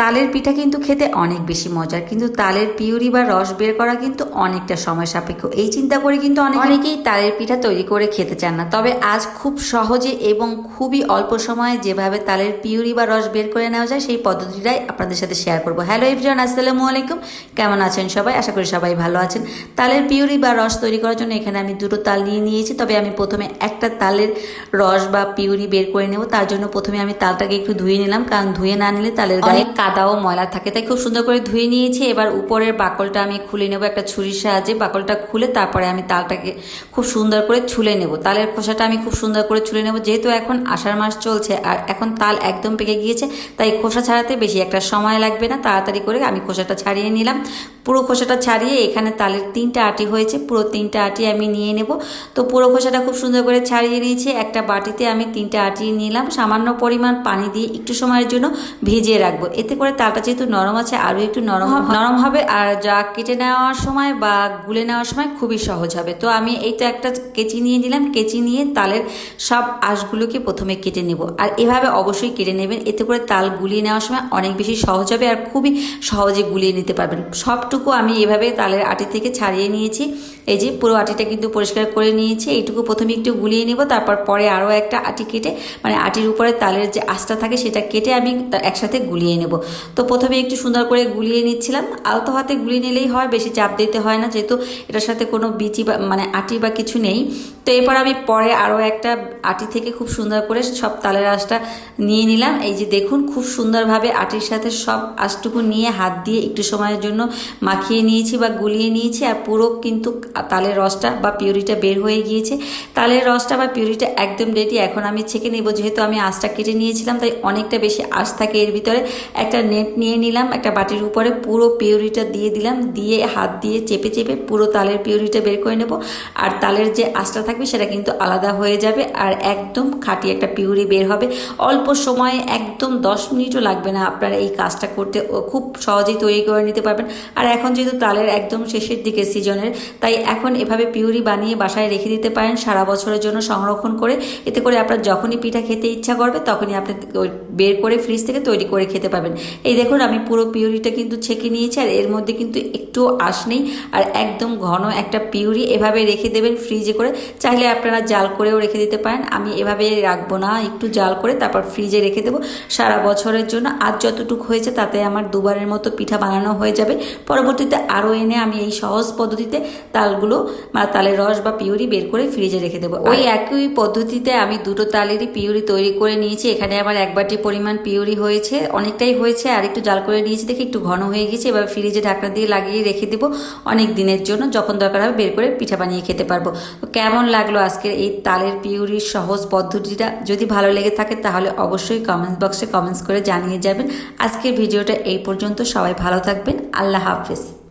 তালের পিঠা কিন্তু খেতে অনেক বেশি মজার, কিন্তু তালের পিউরি বা রস বের করা কিন্তু অনেকটা সময় সাপেক্ষ। এই চিন্তা করে কিন্তু অনেকেই তালের পিঠা তৈরি করে খেতে চান না। তবে আজ খুব সহজে এবং খুবই অল্প সময়ে যেভাবে তালের পিউরি বা রস বের করে নেওয়া যায় সেই পদ্ধতিটাই আপনাদের সাথে শেয়ার করব। হ্যালো এভরিওয়ান, আসসালামু আলাইকুম। কেমন আছেন সবাই? আশা করি সবাই ভালো আছেন। তালের পিউরি বা রস তৈরি করার জন্য এখানে আমি দুটো তাল নিয়ে নিয়েছি। তবে আমি প্রথমে একটা তালের রস বা পিউরি বের করে নেব। তার জন্য প্রথমে আমি তালটাকে একটু ধুয়ে নিলাম, কারণ ধুয়ে না নিলে তালের গায়ে কাদা ও ময়লা থাকে, তাই খুব সুন্দর করে ধুয়ে নিয়েছি। এবার উপরের বাকলটা আমি খুলে নেব একটা ছুরির সাহায্যে। বাকলটা খুলে তারপরে আমি তালটাকে খুব সুন্দর করে ছুলে নেব। তালের খোসাটা আমি খুব সুন্দর করে ছুলে নেব। যেহেতু এখন আষাঢ় মাস চলছে আর এখন তাল একদম পেকে গিয়েছে, তাই খোসা ছাড়াতে বেশি একটা সময় লাগবে না। তাড়াতাড়ি করে আমি খোসাটা ছাড়িয়ে নিলাম। পুরো খোসাটা ছাড়িয়ে এখানে তালের 3টা আটি হয়েছে, পুরো 3টা আটি আমি নিয়ে নেব। তো পুরো খোসাটা খুব সুন্দর করে ছাড়িয়ে নিয়েছি। একটা বাটিতে আমি 3টা আটি নিলাম। সামান্য পরিমাণ পানি দিয়ে একটু সময়ের জন্য ভিজিয়ে রাখবো। এতে করে তালটা যেহেতু নরম আছে আরও একটু নরম হবে, আর যা কেটে নেওয়ার সময় বা গুলে নেওয়ার সময় খুবই সহজ হবে। তো আমি এইটা একটা কেচি নিয়ে নিলাম। কেচি নিয়ে তালের সব আঁশগুলোকে প্রথমে কেটে নেব। আর এভাবে অবশ্যই কেটে নেবেন, এতে করে তাল গুলিয়ে নেওয়ার সময় অনেক বেশি সহজ হবে আর খুবই সহজে গুলিয়ে নিতে পারবেন। সবটুকু আমি এভাবে তালের আটি থেকে ছাড়িয়ে নিয়েছি। এই যে পুরো আটিটা কিন্তু পরিষ্কার করে নিয়েছি। এইটুকু প্রথমে একটু গুলিয়ে নেব, তারপর পরে আরও একটা আটি কেটে, মানে আটির উপরে তালের যে আঁশটা থাকে সেটা কেটে আমি একসাথে গুলিয়ে নেব। তো প্রথমে একটু সুন্দর করে গুলিয়ে নিচ্ছিলাম। আলতো হাতে গুলিয়ে নিলেই হয়, বেশি চাপ দিতে হয় না, যেহেতু এটার সাথে কোনো বিচি বা মানে আটি বা কিছু নেই। তো এরপর আমি পরে আরও একটা আটি থেকে খুব সুন্দর করে সব তালের আঁশটা নিয়ে নিলাম। এই যে দেখুন, খুব সুন্দরভাবে আটির সাথে সব আঁশটুকু নিয়ে হাত দিয়ে একটু সময়ের জন্য মাখিয়ে নিয়েছি বা গুলিয়ে নিয়েছি। আর পুরো কিন্তু তালের রসটা বা পিউরিটা বের হয়ে গিয়েছে। তালের রসটা বা পিউরিটা একদম রেডি। এখন আমি ছেঁকে নেব। যেহেতু আমি আঁশটা কেটে নিয়েছিলাম তাই অনেকটা বেশি আঁশ থাকে এর ভিতরে। একটা নেট নিয়ে নিলাম, একটা বাটির উপরে পুরো পিউরিটা দিয়ে দিলাম, দিয়ে হাত দিয়ে চেপে চেপে পুরো তালের পিউরিটা বের করে নেব। আর তালের যে আঁশটা থাকবে সেটা কিন্তু আলাদা হয়ে যাবে আর একদম খাঁটি একটা পিউরি বের হবে। অল্প সময়ে, একদম 10 মিনিটও লাগবে না আপনারা এই কাজটা করতে, খুব সহজেই তৈরি করে নিতে পারবেন। আর এখন যেহেতু তালের একদম শেষের দিকে সিজনের, তাই এখন এভাবে পিউরি বানিয়ে বাসায় রেখে দিতে পারেন সারা বছরের জন্য সংরক্ষণ করে। এতে করে আপনার যখনই পিঠা খেতে ইচ্ছা করবে তখনই আপনি বের করে ফ্রিজ থেকে তৈরি করে খেতে পারবেন। এই দেখুন, আমি পুরো পিউরিটা কিন্তু ছেঁকে নিয়েছি আর এর মধ্যে কিন্তু একটুও আঁশ নেই আর একদম ঘন একটা পিউরি। এভাবে রেখে দেবেন ফ্রিজে করে। চাইলে আপনারা জাল করেও রেখে দিতে পারেন। আমি এভাবে রাখবো না, একটু জাল করে তারপর ফ্রিজে রেখে দেবো সারা বছরের জন্য। আজ যতটুকু হয়েছে তাতে আমার দুবারের মতো পিঠা বানানো হয়ে যাবে। পরবর্তীতে আরও এনে আমি এই সহজ পদ্ধতিতে তালগুলো বা তালের রস বা পিউরি বের করে ফ্রিজে রেখে দেবো। ওই একই পদ্ধতিতে আমি দুটো তালেরই পিউরি তৈরি করে নিয়েছি। এখানে আমার 1 বাটি পরিমাণ পিউরি হয়েছে, অনেকটাই হয়েছে। আর একটু জাল করে নিয়েছি দেখে একটু ঘন হয়ে গেছে। এবার ফ্রিজে ঢাকনা দিয়ে লাগিয়ে রেখে দেবো অনেক দিনের জন্য, যখন দরকার হবে বের করে পিঠা বানিয়ে খেতে পারবো। তো কেমন লাগলো আজকের এই তালের পিউরির সহজ পদ্ধতিটা? যদি ভালো লেগে থাকে তাহলে অবশ্যই কমেন্ট বক্সে কমেন্টস করে জানিয়ে যাবেন। আজকের ভিডিওটা এই পর্যন্ত। সবাই ভালো থাকবেন। আল্লাহ হাফেজ।